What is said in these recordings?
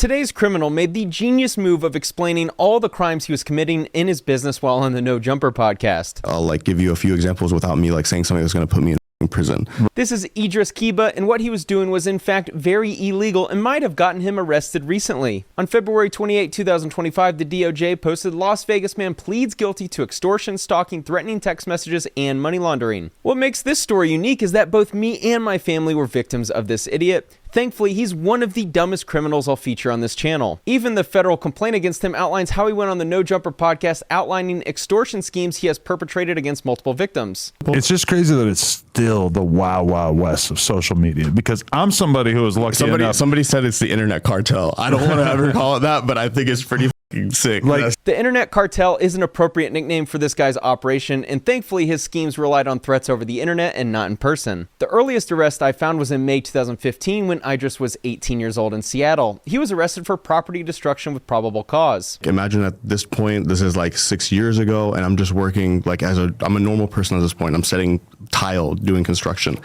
Today's criminal made the genius move of explaining all the crimes he was committing in his business while on the No Jumper podcast. I'll give you a few examples without me saying something that's going to put me in prison. This is Idriss Qibaa, and what he was doing was in fact very illegal and might have gotten him arrested recently. On February 28, 2025, the DOJ posted Las Vegas man pleads guilty to extortion, stalking, threatening text messages, and money laundering. What makes this story unique is that both me and my family were victims of this idiot. Thankfully, he's one of the dumbest criminals I'll feature on this channel. Even the federal complaint against him outlines how he went on the No Jumper podcast outlining extortion schemes he has perpetrated against multiple victims. It's just crazy that it's still the wild, wild west of social media, because I'm somebody who is lucky enough. Somebody said it's the internet cartel. I don't want to ever call it that, but I think it's pretty sick. The internet cartel is an appropriate nickname for this guy's operation, and thankfully his schemes relied on threats over the internet and not in person. The earliest arrest I found was in May 2015 when Idriss was 18 years old in Seattle. He was arrested for property destruction with probable cause. Imagine at this point, this is 6 years ago, and I'm just working I'm a normal person at this point. I'm setting tile, doing construction,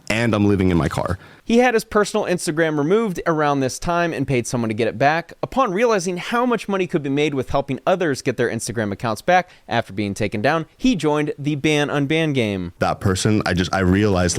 and I'm living in my car. He had his personal Instagram removed around this time and paid someone to get it back. Upon realizing how much money could be made with helping others get their Instagram accounts back after being taken down, he joined the ban-unban game. That person, I realized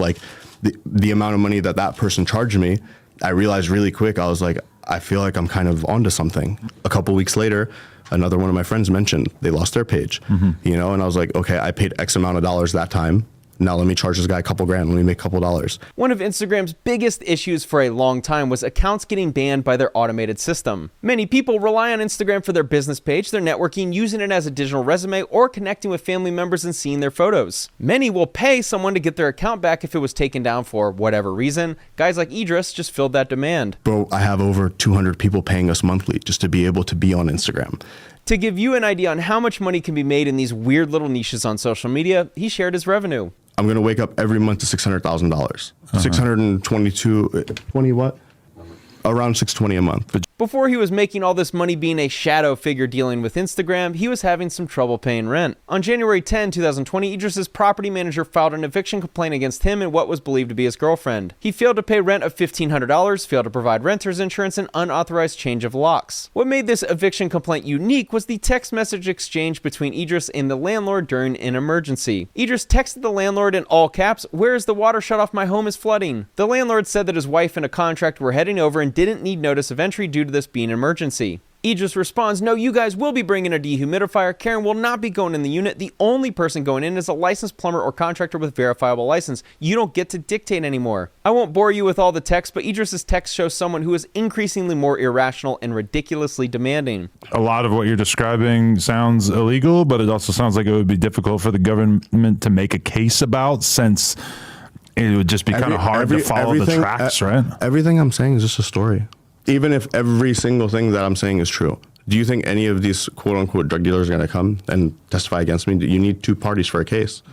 the amount of money that person charged me, I realized really quick, I was like, I feel like I'm kind of onto something. A couple weeks later, another one of my friends mentioned they lost their page, and I was like, okay, I paid X amount of dollars that time. Now let me charge this guy a couple grand, let me make a couple dollars. One of Instagram's biggest issues for a long time was accounts getting banned by their automated system. Many people rely on Instagram for their business page, their networking, using it as a digital resume, or connecting with family members and seeing their photos. Many will pay someone to get their account back if it was taken down for whatever reason. Guys like Idriss just filled that demand. Bro, I have over 200 people paying us monthly just to be able to be on Instagram. To give you an idea on how much money can be made in these weird little niches on social media, he shared his revenue. I'm going to wake up every month to $600,000. 620 what? Around $620 a month. Before he was making all this money being a shadow figure dealing with Instagram, he was having some trouble paying rent. On January 10, 2020, Idriss's property manager filed an eviction complaint against him and what was believed to be his girlfriend. He failed to pay rent of $1,500, failed to provide renter's insurance, and unauthorized change of locks. What made this eviction complaint unique was the text message exchange between Idriss and the landlord during an emergency. Idriss texted the landlord in all caps, "Where is the water shut off? My home is flooding." The landlord said that his wife and a contractor were heading over and didn't need notice of entry due to this being an emergency. Idriss responds, "No, you guys will be bringing a dehumidifier. Karen will not be going in the unit. The only person going in is a licensed plumber or contractor with verifiable license. You don't get to dictate anymore." I won't bore you with all the text, but Idriss's text shows someone who is increasingly more irrational and ridiculously demanding. A lot of what you're describing sounds illegal, but it also sounds like it would be difficult for the government to make a case about, since it would just be kind of hard to follow the tracks, right? Everything I'm saying is just a story. Even if every single thing that I'm saying is true, do you think any of these quote-unquote drug dealers are going to come and testify against me? You need two parties for a case.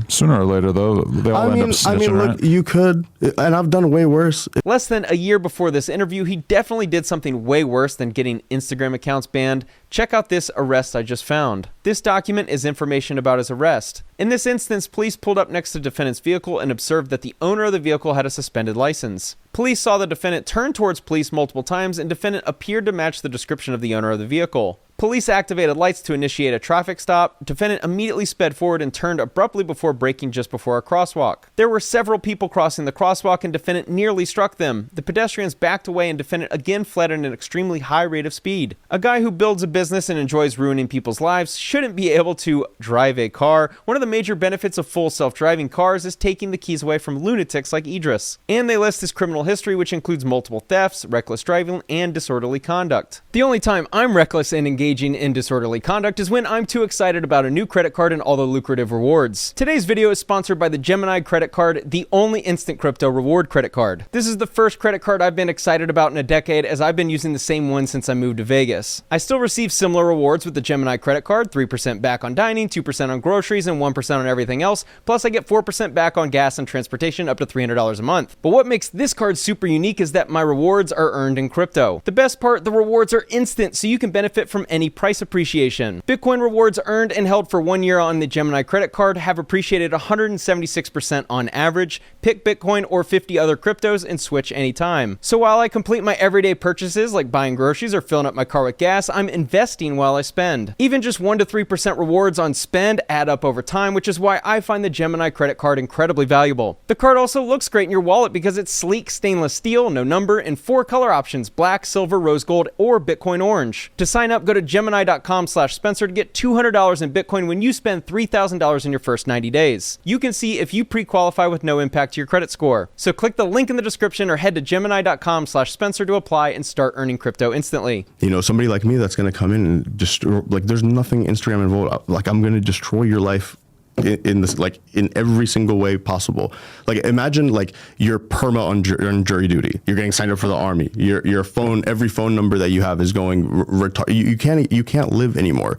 Sooner or later, though, they all end up snitching, look, right? you could, and I've done way worse. Less than a year before this interview, he definitely did something way worse than getting Instagram accounts banned. Check out this arrest I just found. This document is information about his arrest. In this instance, police pulled up next to the defendant's vehicle and observed that the owner of the vehicle had a suspended license. Police saw the defendant turn towards police multiple times, and defendant appeared to match the description of the owner of the vehicle. Police activated lights to initiate a traffic stop. Defendant immediately sped forward and turned abruptly before braking just before a crosswalk. There were several people crossing the crosswalk, and defendant nearly struck them. The pedestrians backed away, and defendant again fled at an extremely high rate of speed. A guy who builds a business and enjoys ruining people's lives shouldn't be able to drive a car. One of the major benefits of full self-driving cars is taking the keys away from lunatics like Idriss. And they list his criminal history, which includes multiple thefts, reckless driving, and disorderly conduct. The only time I'm reckless and engaging in disorderly conduct is when I'm too excited about a new credit card and all the lucrative rewards. Today's video is sponsored by the Gemini Credit Card, the only instant crypto reward credit card. This is the first credit card I've been excited about in a decade, as I've been using the same one since I moved to Vegas. I still receive similar rewards with the Gemini Credit Card, 3% back on dining, 2% on groceries, and 1% on everything else, plus I get 4% back on gas and transportation up to $300 a month. But what makes this card super unique is that my rewards are earned in crypto. The best part, the rewards are instant, so you can benefit from any any price appreciation. Bitcoin rewards earned and held for 1 year on the Gemini Credit Card have appreciated 176% on average. Pick Bitcoin or 50 other cryptos and switch anytime. So while I complete my everyday purchases like buying groceries or filling up my car with gas, I'm investing while I spend. Even just 1 to 3% rewards on spend add up over time, which is why I find the Gemini Credit Card incredibly valuable. The card also looks great in your wallet because it's sleek stainless steel, no number, and 4 color options: black, silver, rose gold, or Bitcoin orange. To sign up, go to Gemini.com/Spencer to get $200 in Bitcoin when you spend $3,000 in your first 90 days. You can see if you pre-qualify with no impact to your credit score. So click the link in the description or head to Gemini.com/Spencer to apply and start earning crypto instantly. You know, somebody like me that's going to come in and just like, there's nothing Instagram involved. Like, I'm going to destroy your life in this, like, in every single way possible. Like, imagine like you're perma on jury duty. You're getting signed up for the army. Your phone, every phone number that you have is going you can't live anymore.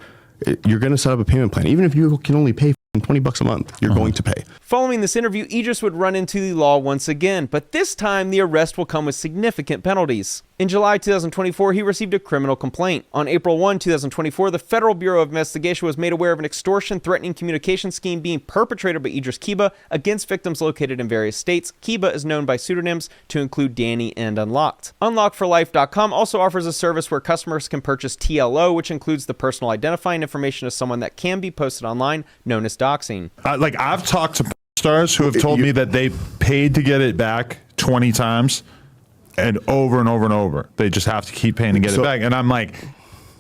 You're going to set up a payment plan, even if you can only pay $20 a month. You're going to pay. Following this interview, Idriss would run into the law once again, but this time the arrest will come with significant penalties. In July 2024, he received a criminal complaint. On April 1, 2024, the Federal Bureau of Investigation was made aware of an extortion threatening communication scheme being perpetrated by Idriss Qibaa against victims located in various states. Qibaa is known by pseudonyms to include Danny and Unlocked. Unlockforlife.com also offers a service where customers can purchase TLO, which includes the personal identifying information of someone that can be posted online, known as doxing. I've talked to stars who have told me that they paid to get it back 20 times. And over and over and over. They just have to keep paying to get it back. And I'm like,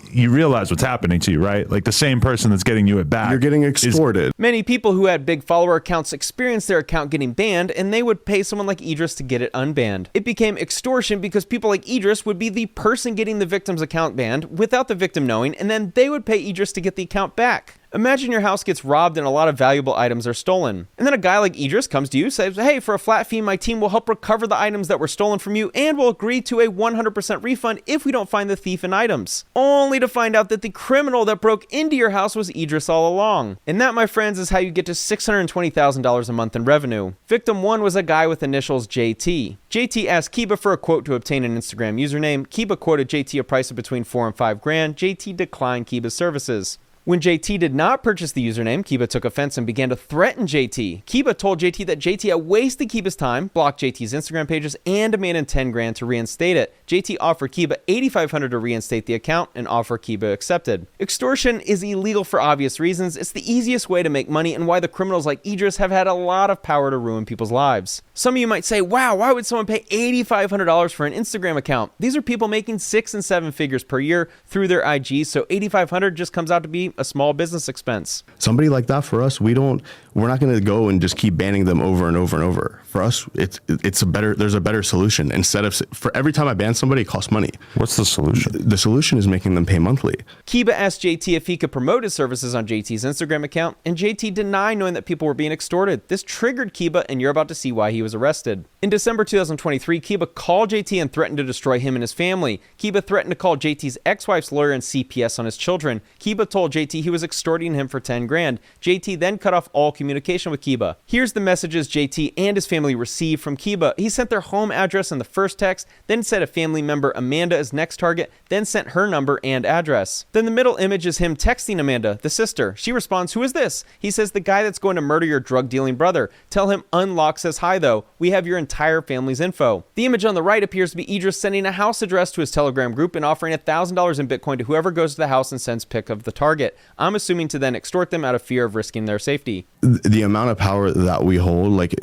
you realize what's happening to you, right? Like, the same person that's getting you it back. You're getting extorted. Many people who had big follower accounts experienced their account getting banned, and they would pay someone like Idriss to get it unbanned. It became extortion because people like Idriss would be the person getting the victim's account banned without the victim knowing, and then they would pay Idriss to get the account back. Imagine your house gets robbed and a lot of valuable items are stolen. And then a guy like Idriss comes to you and says, hey, for a flat fee, my team will help recover the items that were stolen from you and will agree to a 100% refund if we don't find the thief and items. Only to find out that the criminal that broke into your house was Idriss all along. And that, my friends, is how you get to $620,000 a month in revenue. Victim 1 was a guy with initials JT. JT asked Qibaa for a quote to obtain an Instagram username. Qibaa quoted JT a price of between $4 and $5 grand. JT declined Qibaa's services. When JT did not purchase the username, Qibaa took offense and began to threaten JT. Qibaa told JT that JT had wasted Qibaa's time, blocked JT's Instagram pages, and demanded $10 grand to reinstate it. JT offered Qibaa $8,500 to reinstate the account, and offer Qibaa accepted. Extortion is illegal for obvious reasons. It's the easiest way to make money and why the criminals like Idriss have had a lot of power to ruin people's lives. Some of you might say, wow, why would someone pay $8,500 for an Instagram account? These are people making 6 and 7 figures per year through their IG, so $8,500 just comes out to be a small business expense. Somebody like that, for us, we're not going to go and just keep banning them over and over and over. For us, there's a better solution. Instead of, for every time I ban somebody, it costs money. What's the solution? The solution is making them pay monthly. Qibaa asked JT if he could promote his services on JT's Instagram account, and JT denied knowing that people were being extorted. This triggered Qibaa, and you're about to see why he was arrested. In December 2023, Qibaa called JT and threatened to destroy him and his family. Qibaa threatened to call JT's ex-wife's lawyer and CPS on his children. Qibaa told JT he was extorting him for 10 grand. JT then cut off all communication with Qibaa. Here's the messages JT and his family received from Qibaa. He sent their home address in the first text, then said a family member Amanda is next target, then sent her number and address. Then the middle image is him texting Amanda, the sister. She responds, who is this? He says, the guy that's going to murder your drug dealing brother. Tell him Unlock says hi though. We have your entire family's info. The image on the right appears to be Idriss sending a house address to his Telegram group and offering $1,000 in Bitcoin to whoever goes to the house and sends pic of the target. I'm assuming to then extort them out of fear of risking their safety. The amount of power that we hold, like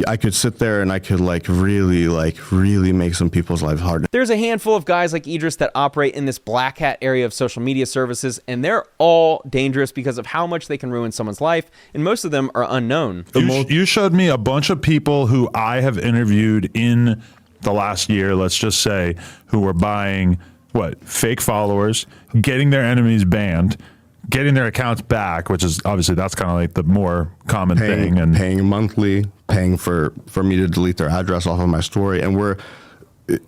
I could sit there and I could really make some people's lives hard. There's a handful of guys like Idriss that operate in this black hat area of social media services, and they're all dangerous because of how much they can ruin someone's life, and most of them are unknown. You showed me a bunch of people who I have interviewed in the last year, let's just say, who were buying fake followers, getting their enemies banned, getting their accounts back, which is obviously that's kind of like the more common thing, and paying monthly, paying for me to delete their address off of my story. And we're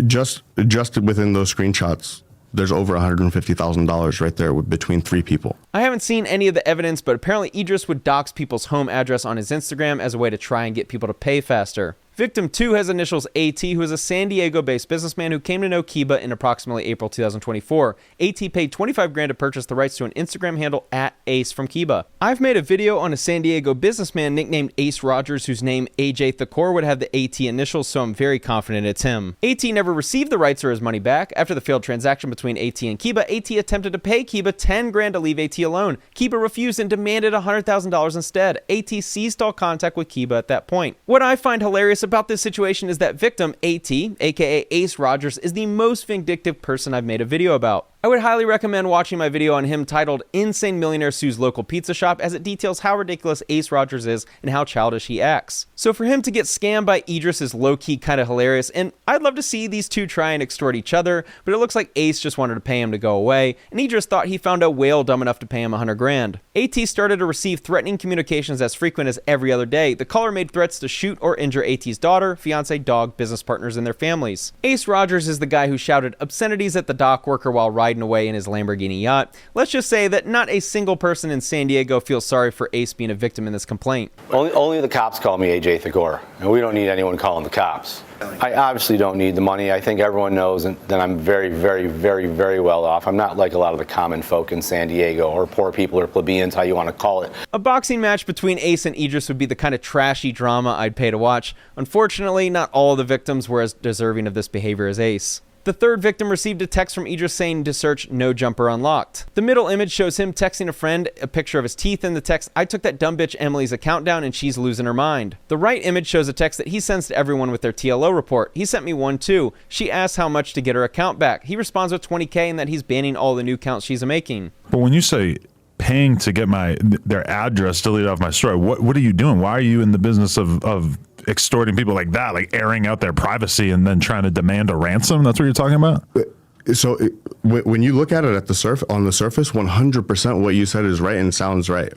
just within those screenshots, there's over $150,000 right there between 3 people. I haven't seen any of the evidence, but apparently Idriss would dox people's home address on his Instagram as a way to try and get people to pay faster. Victim 2 has initials AT, who is a San Diego-based businessman who came to know Qibaa in approximately April 2024. AT paid $25,000 to purchase the rights to an Instagram handle @Ace from Qibaa. I've made a video on a San Diego businessman nicknamed Ace Rogers, whose name AJ Thakor would have the AT initials, so I'm very confident it's him. AT never received the rights or his money back. After the failed transaction between AT and Qibaa, AT attempted to pay Qibaa $10,000 to leave AT alone. Qibaa refused and demanded $100,000 instead. AT ceased all contact with Qibaa at that point. What I find hilarious about this situation is that victim AT, aka Ace Rogers, is the most vindictive person I've made a video about. I would highly recommend watching my video on him titled Insane Millionaire Sues Local Pizza Shop, as it details how ridiculous Ace Rogers is and how childish he acts. So for him to get scammed by Idriss is low-key kind of hilarious, and I'd love to see these two try and extort each other, but it looks like Ace just wanted to pay him to go away, and Idriss thought he found a whale dumb enough to pay him $100,000. AT started to receive threatening communications as frequent as every other day. The caller made threats to shoot or injure AT's daughter, fiance, dog, business partners, and their families. Ace Rogers is the guy who shouted obscenities at the dock worker while riding away in his Lamborghini yacht. Let's just say that not a single person in San Diego feels sorry for Ace being a victim in this complaint. Only the cops call me AJ Thakor, and we don't need anyone calling the cops. I obviously don't need the money. I think everyone knows that I'm very, very, very, very well off. I'm not like a lot of the common folk in San Diego, or poor people, or plebeians, how you want to call it. A boxing match between Ace and Idriss would be the kind of trashy drama I'd pay to watch. Unfortunately, not all of the victims were as deserving of this behavior as Ace. The third victim received a text from Idriss saying to search "no jumper unlocked." The middle image shows him texting a friend a picture of his teeth, and the text, "I took that dumb bitch Emily's account down and she's losing her mind." The right image shows a text that he sends to everyone with their TLO report. He sent me one too. She asks how much to get her account back. He responds with $20,000 and that he's banning all the new accounts she's making. But when you say paying to get their address deleted off my story, what are you doing? Why are you in the business of extorting people like that, like airing out their privacy and then trying to demand a ransom? That's what you're talking about? So when you look at it on the surface, 100% what you said is right and sounds right.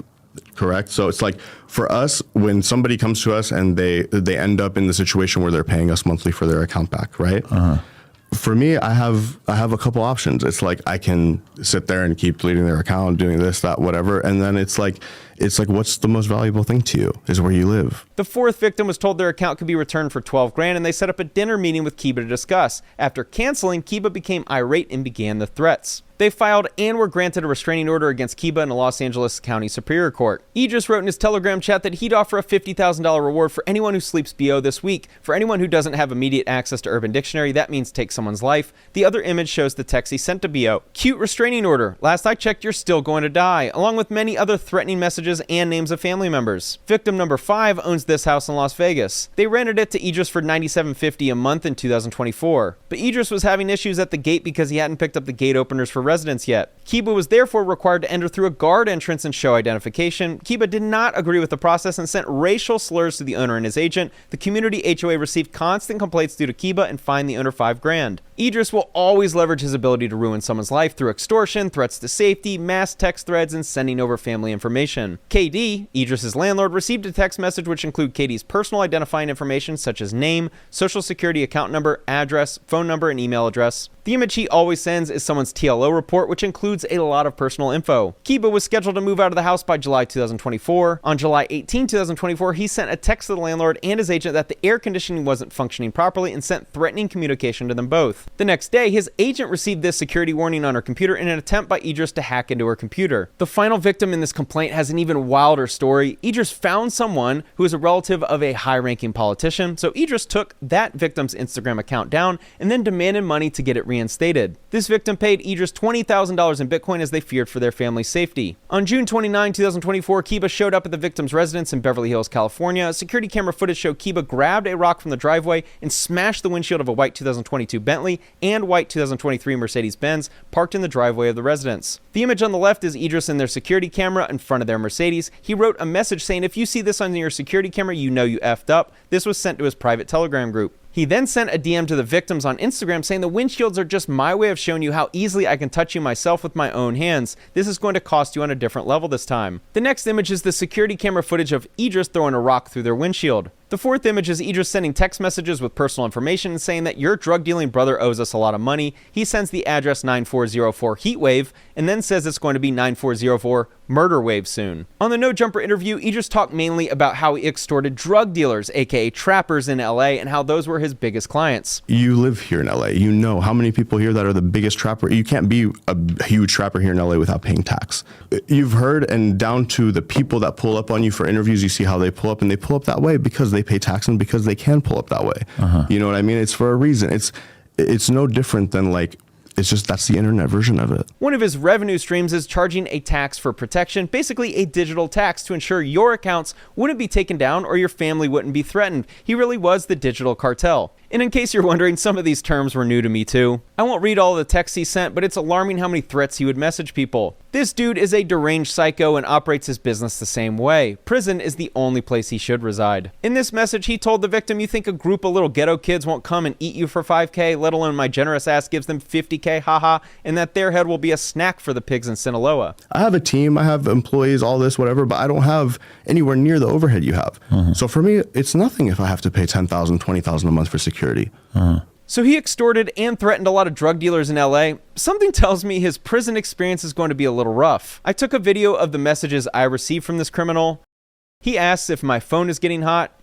Correct. So it's like for us, when somebody comes to us and they end up in the situation where they're paying us monthly for their account back, right? For me, I have a couple options. It's like I can sit there and keep deleting their account, doing this, that, whatever, and then it's like what's the most valuable thing to you is where you live. The fourth victim was told their account could be returned for $12,000, and they set up a dinner meeting with Qibaa to discuss. After canceling, Qibaa became irate and began the threats. They filed and were granted a restraining order against Qibaa in the Los Angeles County Superior Court. Idriss wrote in his Telegram chat that he'd offer a $50,000 reward for anyone who sleeps BO this week. For anyone who doesn't have immediate access to Urban Dictionary, that means take someone's life. The other image shows the text he sent to BO. Cute restraining order. Last I checked, you're still going to die, along with many other threatening messages and names of family members. Victim number 5 owns this house in Las Vegas. They rented it to Idriss for $97.50 a month in 2024. But Idriss was having issues at the gate because he hadn't picked up the gate openers for residents yet. Qibaa was therefore required to enter through a guard entrance and show identification. Qibaa did not agree with the process and sent racial slurs to the owner and his agent. The community HOA received constant complaints due to Qibaa and fined the owner $5,000. Idriss will always leverage his ability to ruin someone's life through extortion, threats to safety, mass text threads, and sending over family information. KD, Idriss's landlord, received a text message which included KD's personal identifying information such as name, social security account number, address, phone number, and email address. The image he always sends is someone's TLO report, which includes a lot of personal info. Qibaa was scheduled to move out of the house by July 2024. On July 18, 2024, he sent a text to the landlord and his agent that the air conditioning wasn't functioning properly and sent threatening communication to them both. The next day, his agent received this security warning on her computer in an attempt by Idriss to hack into her computer. The final victim in this complaint has an even wilder story. Idriss found someone who is a relative of a high-ranking politician, so Idriss took that victim's Instagram account down and then demanded money to get it reinstated. This victim paid Idriss $20,000 in Bitcoin as they feared for their family's safety. On June 29, 2024, Qibaa showed up at the victim's residence in Beverly Hills, California. Security camera footage showed Qibaa grabbed a rock from the driveway and smashed the windshield of a white 2022 Bentley and white 2023 Mercedes-Benz parked in the driveway of the residence. The image on the left is Idriss in their security camera in front of their Mercedes. He wrote a message saying, "If you see this on your security camera, you know you effed up." This was sent to his private Telegram group. He then sent a DM to the victims on Instagram saying the windshields are just my way of showing you how easily I can touch you myself with my own hands. This is going to cost you on a different level this time. The next image is the security camera footage of Idriss throwing a rock through their windshield. The fourth image is Idriss sending text messages with personal information saying that your drug dealing brother owes us a lot of money. He sends the address 9404 Heatwave and then says it's going to be 9404 Murder Wave soon. On the No Jumper interview, Idriss talked mainly about how he extorted drug dealers, aka trappers in LA, and how those were his biggest clients. You live here in LA. You know how many people here that are the biggest trapper. You can't be a huge trapper here in LA without paying tax. You've heard, and down to the people that pull up on you for interviews, you see how they pull up, and they pull up that way because they pay tax and because they can pull up that way. You know what I mean? It's for a reason. It's no different than like, it's just that's the internet version of it. One of his revenue streams is charging a tax for protection, basically a digital tax to ensure your accounts wouldn't be taken down or your family wouldn't be threatened. He really was the digital cartel. And in case you're wondering, some of these terms were new to me too. I won't read all the texts he sent, but it's alarming how many threats he would message people. This dude is a deranged psycho and operates his business the same way. Prison is the only place he should reside. In this message, he told the victim, you think a group of little ghetto kids won't come and eat you for 5K, let alone my generous ass gives them 50K, haha, and that their head will be a snack for the pigs in Sinaloa. I have a team, I have employees, all this, whatever, but I don't have anywhere near the overhead you have. So for me, it's nothing if I have to pay $10,000, $20,000 a month for security. So he extorted and threatened a lot of drug dealers in LA. Something tells me his prison experience is going to be a little rough. I took a video of the messages I received from this criminal. He asks if my phone is getting hot.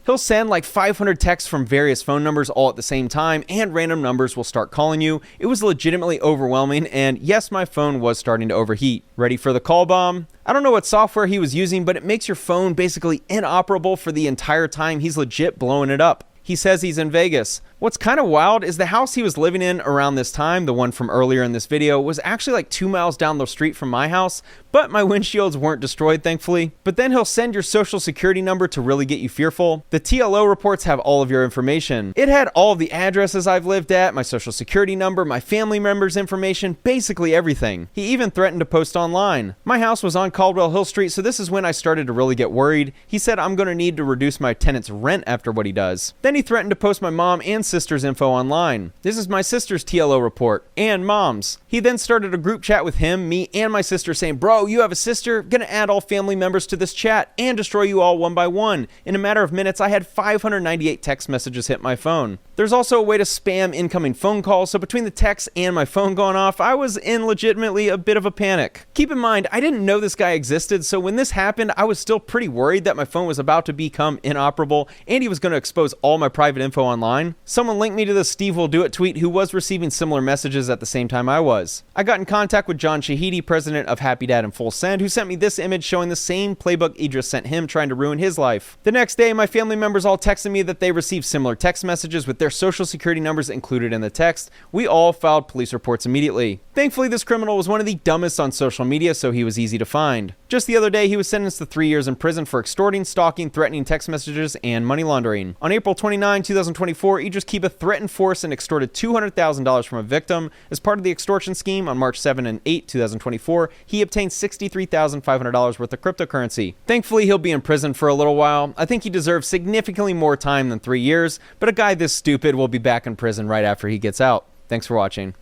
He'll send like 500 texts from various phone numbers all at the same time, and random numbers will start calling you. It was legitimately overwhelming, and yes, my phone was starting to overheat. Ready for the call bomb? I don't know what software he was using, but it makes your phone basically inoperable for the entire time. He's legit blowing it up. He says he's in Vegas. What's kind of wild is the house he was living in around this time, the one from earlier in this video, was actually like 2 miles down the street from my house, but my windshields weren't destroyed, thankfully. But then he'll send your social security number to really get you fearful. The TLO reports have all of your information. It had all of the addresses I've lived at, my social security number, my family members' information, basically everything. He even threatened to post online. My house was on Caldwell Hill Street, so this is when I started to really get worried. He said I'm going to need to reduce my tenant's rent after what he does. Then he threatened to post my mom and sister's info online. This is my sister's TLO report and mom's. He then started a group chat with him, me, and my sister saying, bro, you have a sister? Gonna add all family members to this chat and destroy you all one by one. In a matter of minutes, I had 598 text messages hit my phone. There's also a way to spam incoming phone calls, so between the texts and my phone going off, I was in legitimately a bit of a panic. Keep in mind, I didn't know this guy existed, so when this happened, I was still pretty worried that my phone was about to become inoperable and he was going to expose all my private info online. Someone linked me to the Steve Will Do It tweet who was receiving similar messages at the same time I was. I got in contact with John Shahidi, president of Happy Dad and Full Send, who sent me this image showing the same playbook Idriss sent him trying to ruin his life. The next day, my family members all texted me that they received similar text messages with their social security numbers included in the text. We all filed police reports immediately. Thankfully, this criminal was one of the dumbest on social media, so he was easy to find. Just the other day, he was sentenced to 3 years in prison for extorting, stalking, threatening text messages, and money laundering. On April 29, 2024, Idriss Qibaa threatened, forced, and extorted $200,000 from a victim. As part of the extortion scheme, on March 7 and 8, 2024, he obtained $63,500 worth of cryptocurrency. Thankfully, he'll be in prison for a little while. I think he deserves significantly more time than 3 years, but a guy this stupid will be back in prison right after he gets out. Thanks for watching.